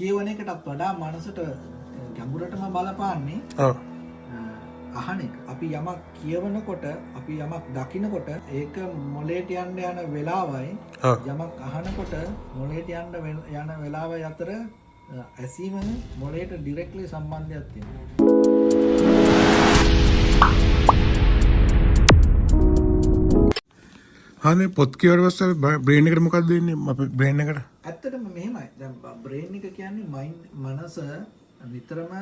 කියවන එකටත් වඩා මනසට ගැඹුරටම බලපාන්නේ අහන එක. අපි යමක් කියවනකොට අපි යමක් දකිනකොට ඒක මොලේට යන්න යන වෙලාවයි යමක් අහනකොට මොලේට යන්න යන වෙලාවයි අතර ඇසීම මොලේට ඩිරෙක්ට්ලි සම්බන්ධයක් තියෙනවා. හානේ පොත් කියවන වෙලාවට බ්‍රේන් එකට මොකක්ද වෙන්නේ අපේ බ්‍රේන් එකට? ඇත්තටම මෙහෙමයි. දැන් බ්‍රේන් එක කියන්නේ මනස නිතරම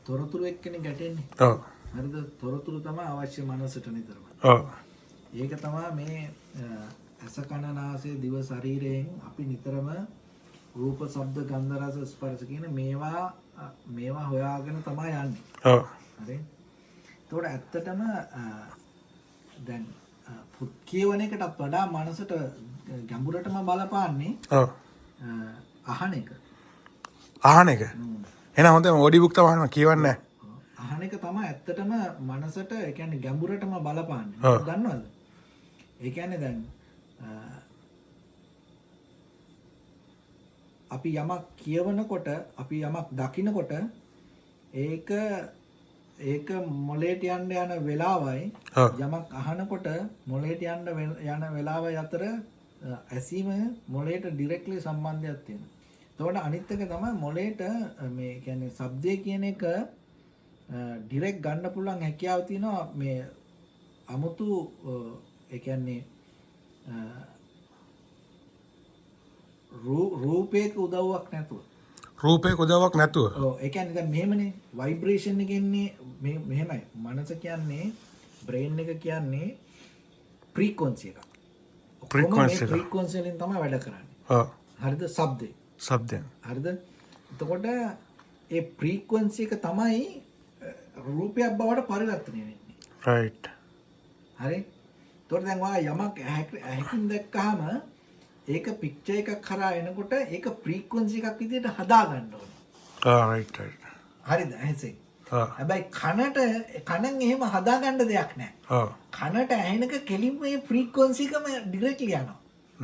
තොරතුරු එක්කනේ ගැටෙන්නේ. ඔව්. හරිද? තොරතුරු තමයි අවශ්‍ය මනසට නිතරම. ඔව්. ඒක තමයි මේ ඇස කන නාසය දිව ශරීරයෙන් අපි නිතරම රූප ශබ්ද ගන්ධ රස ස්පර්ශ කියන මේවා හොයාගෙන තමයි යන්නේ. ඔව්. හරි? ඒතකොට ඇත්තටම දැන් පුත් කියවන එකටත් වඩා මනසට ගැඹුරටම බලපාන්නේ අහන එක. අහන එක. එහෙනම් හොඳයි ඔඩියෝ බුක් තමයි කියවන්නේ. අහන එක තමයි ඇත්තටම මනසට ඒ කියන්නේ ගැඹුරටම බලපාන්නේ. දන්නවද? ඒ කියන්නේ දැන් අපි යමක් කියවනකොට අපි යමක් දකිනකොට ඒක මොලේට යන්න යන වෙලාවයි යමක් අහනකොට මොලේට යන්න යන වෙලාවයි අතර ඇසීම මොලේට ඩිරෙක්ට්ලි සම්බන්ධයක් තියෙනවා. එතකොට අනිත් එක තමයි මොලේට මේ කියන්නේ ශබ්දය කියන එක ඩිරෙක්ට් ගන්න පුළුවන් හැකියාව තියෙනවා මේ 아무තු ඒ කියන්නේ රූපයක උදව්වක් නැතුව. රූපයක උදව්වක් නැතුව. ඔව් ඒ කියන්නේ දැන් මෙහෙමනේ ভাইබ්‍රේෂන් එක එන්නේ මෙහෙමයි. මනස කියන්නේ බ්‍රේන් එක කියන්නේ ෆ්‍රීකවන්සි එක. ෆ්‍රීකවන්සි වලින් තමයි වැඩ කරන්නේ. ඔව්. හරිද? ශබ්දයෙන්. හරිද? එතකොට ඒ ෆ්‍රීකවන්සි එක තමයි රූපයක් බවට පරිවර්තනය වෙන්නේ. රයිට්. හරි? එතකොට දැන් ඔයා යමක් ඇහැකින් දැක්කහම ඒක පික්චර් එකක් කරා එනකොට ඒක ෆ්‍රීකවන්සි එකක් විදිහට හදා ගන්න ඕනේ. රයිට්. හරිද? ඇහෙන්. හැබැයි කනෙන් එහෙම හදා ගන්න දෙයක් නැහැ. කනට ඇහෙනක කෙලින්ම මේ ෆ්‍රීකවන්සි එකම ඩිරෙක්ට්ලි යනවා.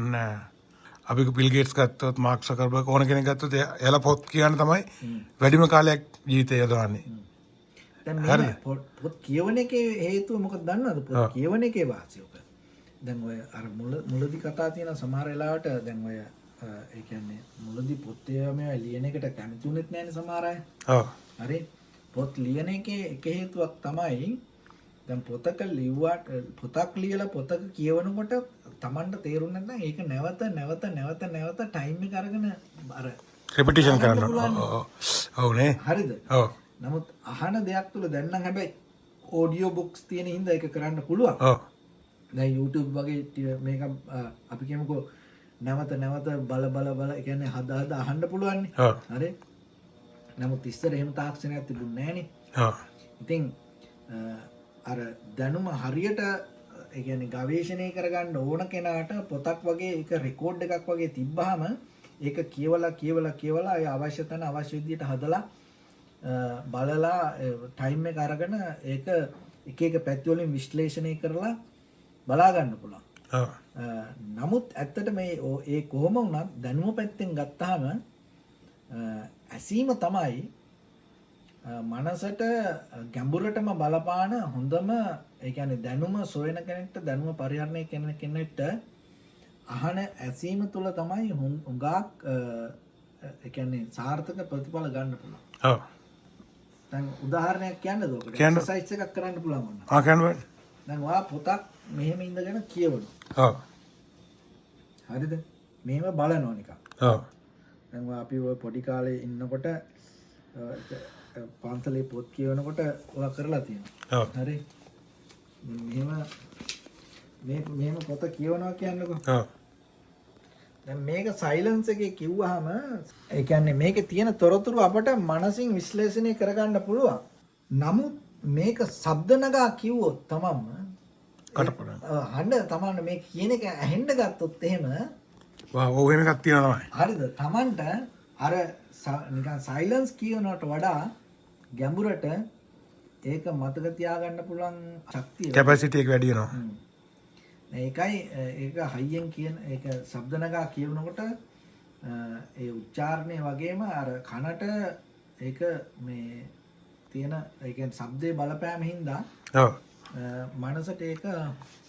නෑ. අපි බිල් ගේට්ස් ගත්තොත් මාක් සකර්බර්ග් ඕන කෙනෙක් ගත්තොත් එයාලා පොත් කියන තමයි වැඩිම කාලයක් ජීවිතය යොදවන්නේ. දැන් මේ පොත් කියවන එකේ හේතුව මොකක්ද දන්නවද? පොත් කියවන එකේ වාසිය ඔක. දැන් ඔය අර මුලදී කතා තියෙන සමහර වෙලාවට දැන් ඔය ඒ කියන්නේ මුලදී පොත් මේ ලියන එකට කැමතිුනෙත් නැහැනේ සමහර අය. ඔව්. හරි. පොත් ලියන එකේ එක හේතුවක් තමයි දැන් පොතක් ලියලා පොතක කියවනකොට Tamanට තේරුන්නේ නැත්නම් ඒක නැවත ටයිම් එක අරගෙන අර රිපිටිෂන් කරන්න. ඔව් නේ. හරිද? ඔව්. නමුත් අහන දෙයක් තුල දැන් නම් හැබැයි ඔඩියෝ බුක්ස් තියෙන හින්දා ඒක කරන්න පුළුවන්. ඔව්. දැන් YouTube වගේ මේක අපි කියමුකෝ නැවත බල ඒ කියන්නේ හදා අහන්න පුළුවන් නේ. හරි. නමුත් ඉස්සර එහෙම තාක්ෂණයක් තිබුණේ නැහැ නේ. ඉතින් අර දැනුම හරියට ඒ කියන්නේ ගවේෂණය කරගන්න ඕන කෙනාට පොතක් වගේ ඒක රෙකෝඩ් එකක් වගේ තිබ්බහම ඒක කියවලා ඒ අවශ්‍ය තැන අවශ්‍ය විදිහට හදලා බලලා ටයිම් එක අරගෙන ඒක එක පැති වලින් විශ්ලේෂණය කරලා බලා ගන්න පුළුවන්. නමුත් ඇත්තට මේ ඒ කොහොම වුණත් දැනුම පැත්තෙන් ගත්තාම ඇසීම තමයි මනසට ගැඹුරටම බලපාන හොඳම ඒ කියන්නේ දැනුම සොයන කෙනෙක්ට දැනුම පරිහරණය කරන කෙනෙක්ට අහන ඇසීම තුළ තමයි හුඟක් ඒ කියන්නේ සාර්ථක ප්‍රතිඵල ගන්න පුළුවන්. ඔව්. දැන් උදාහරණයක් කියන්නද ඔකට? එක්සර්සයිස් එකක් කරන්න පුළුවන් වුණා. කියන්න බෑ. දැන් ඔයා පොතක් මෙහෙම ඉඳගෙන කියවනවා. ඔව්. හරිද? මෙහෙම බලනවා නිකන්. ඔව්. දැන් අපි ඔය පොඩි කාලේ ඉන්නකොට පන්සලේ පොත් කියවනකොට ඔයා කරලා තියෙනවා. හරි. මෙහෙම පොත කියවනවා කියන්නකෝ. දැන් මේක සයිලන්ස් එකේ කිව්වහම ඒ කියන්නේ මේකේ තියෙන තොරතුරු අපට මනසින් විශ්ලේෂණය කරගන්න පුළුවන්. නමුත් මේක ශබ්ද නගා කිව්වොත් තමන්ම කටපඩ. හඬ තමන්න මේ කියන එක ඇහෙන්න ගත්තොත් එහෙම ඔව් වෙන එකක් තියෙනවා තමයි. හරිද? තමන්ට අර නිකන් සයිලන්ස් කියනකට වඩා ගැඹුරට ඒක මතක තියාගන්න පුළුවන් ශක්තිය කැපැසිටි එක වැඩි වෙනවා. ඒකයි ඒක හයියෙන් කියන ඒක ශබ්ද නගා කියනකොට ඒ උච්චාරණය වගේම අර කනට ඒක මේ තියෙන ඒ කියන්නේ ශබ්දේ බලපෑම හින්දා ඔව් මනසට ඒක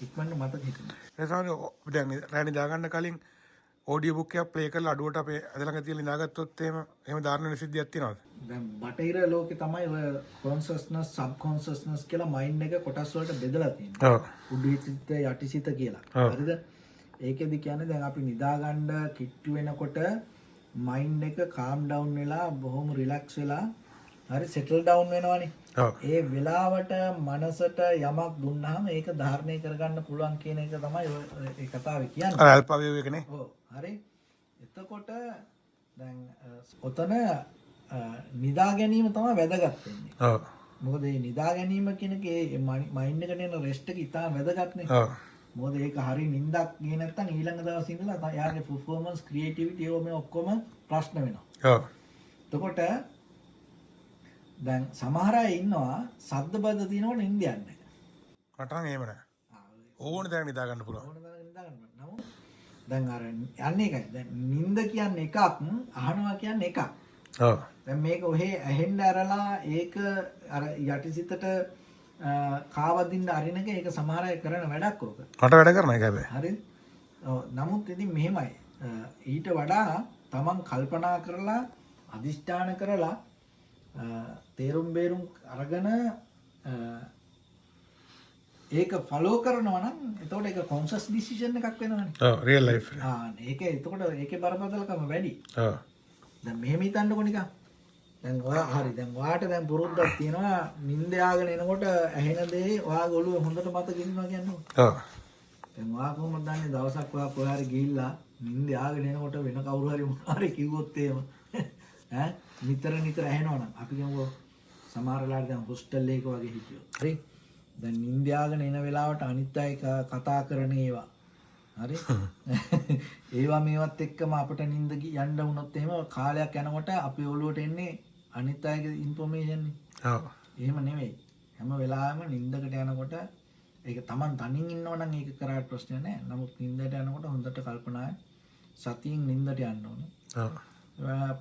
ඉක්මනට මතක හිටිනවා. ඒ තමයි දැන් රෑ නිදාගන්න කලින් ඔඩියෝ බුක් එකක් ප්ලේ කරලා අඩුවට අපේ අද ළඟ තියලා නිදාගත්තොත් එහෙම දාරුණ සිද්ධියක් තියෙනවද? දැන් බටහිර ලෝකේ තමයි ඔය කොන්ෂස්නස් සබ් කොන්ෂස්නස් කියලා මයින්ඩ් එක කොටස් වලට බෙදලා තියෙනවා. ඔව්. උඩුහිත යටිසිත කියලා. හරිද? ඒකෙදි කියන්නේ දැන් අපි නිදාගන්න කිට්ටු වෙනකොට මයින්ඩ් එක කාම් ඩවුන් වෙලා බොහොම රිලැක්ස් වෙලා හරි සෙටල් ඩවුන් වෙනවනේ. ඔව්. ඒ වෙලාවට මනසට යමක් දුන්නාම ඒක ධාරණය කරගන්න පුළුවන් කියන එක තමයි ඒ කතාවේ කියන්නේ. අර අල්පවේව එකනේ. ඔව් හරි. එතකොට දැන් ඔතන නිදා ගැනීම තමයි වැදගත් වෙන්නේ. ඔව්. මොකද මේ නිදා ගැනීම කියන එක ඒ මයින්ඩ් එකට එන රෙස්ට් එක ඉතාම වැදගත්නේ. ඔව්. මොකද ඒක හරි නිින්දක් ගියේ නැත්නම් ඊළඟ දවසේ ඉඳලා යාගේ performance creativity ඒව මේ ඔක්කොම ප්‍රශ්න වෙනවා. ඔව්. එතකොට දැන් සමහර අය ඉන්නවා සද්ද බද්ද තියෙනකොට නිින්ද යන්නේ නැහැ. මට නම් එහෙම නෑ. ඕන දැන් නිදා ගන්න පුළුවන්. ඕන තරම් නිදා ගන්න. නමුත් දැන් අර යන්නේ එකයි. දැන් නිින්ද කියන්නේ එකක්, අහනවා කියන්නේ එකක්. ඔව්. දැන් මේක ඔහේ ඇහෙන්න ඇරලා ඒක අර යටිසිතට කාවදින්න අරින එක ඒක සමහර අය කරන වැඩක් ඕක. මට වැඩ කරන එක හැබැයි. හරිද? ඔව් නමුත් ඉතින් මෙහෙමයි. ඊට වඩා තමන් කල්පනා කරලා අදිෂ්ඨාන කරලා තේරුම් බේරුම් අරගෙන ඒක ෆලෝ කරනවා නම් එතකොට ඒක කොන්ෂස් ඩිසිෂන් එකක් වෙනවනේ. ඔව් රියල් ලයිෆ් එක. ඒක එතකොට ඒකේ බරපතලකම වැඩි. ඔව්. දැන් මෙහෙම හිතන්නකො නිකන්. දැන් ඔයා හරි දැන් ඔයාට දැන් පුරුද්දක් තියෙනවා නිින්ද යාගෙන එනකොට ඇහෙන දේ ඔයාගේ ඔළුවේ හොඳට මතක ඉන්නවා කියන්නේ. ඔව්. දැන් ඔයා කොහොමද දන්නේ දවසක් ඔයා කොහේ හරි ගිහිල්ලා නිින්ද යාගෙන එනකොට වෙන කවුරු හරි මොනවා හරි කිව්වොත් එහෙම ඈ නිතර නිතර ඇහෙනවනම් අපි කියමුකෝ සමහර වෙලාවට දැන් හොස්ටල් එකක වගේ හිටියෝ. හරි. දැන් නිින්ද යාගෙන එන වෙලාවට අනිත් අය කතා කරන ඒවා. හරි. ඒවා මේවත් එක්කම අපිට නිින්ද යන්න වුණොත් එහෙම කාලයක් යනකොට අපේ ඔළුවට එන්නේ අනිත් අයගේ ඉන්ෆර්මේෂන් නේ. ඔව්. එහෙම නෙවෙයි. හැම වෙලාවෙම නිින්දකට යනකොට ඒක Taman තනින් ඉන්නවනම් ඒක කරාට ප්‍රශ්න නැහැ. නමුත් නිින්දට යනකොට හොඳට කල්පනායෙන් සතියෙන් නිින්දට යන්න ඕනේ. ඔව්.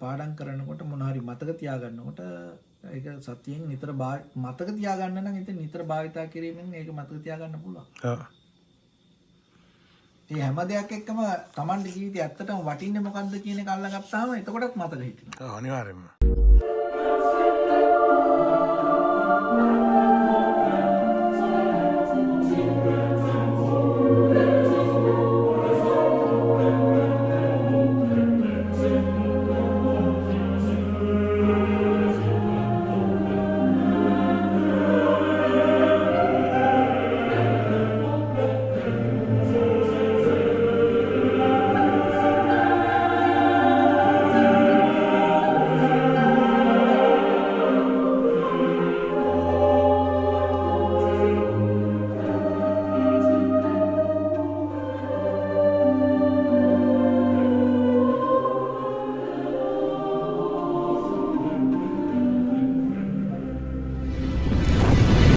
පාඩම් කරනකොට මොන හරි මතක තියාගන්නකොට ඒක සතියෙන් නිතර මතක තියාගන්න නම් ඉතින් නිතර භාවිතා කිරීමෙන් ඒක මතක තියාගන්න පුළුවන්. ඔව්. ඒ හැම දෙයක් එක්කම Tamanගේ ජීවිතේ ඇත්තටම වටින්නේ මොකද්ද කියන එක අල්ලගත්තාම එතකොටත් මතක හිටිනවා. ඔව් අනිවාර්යයෙන්ම.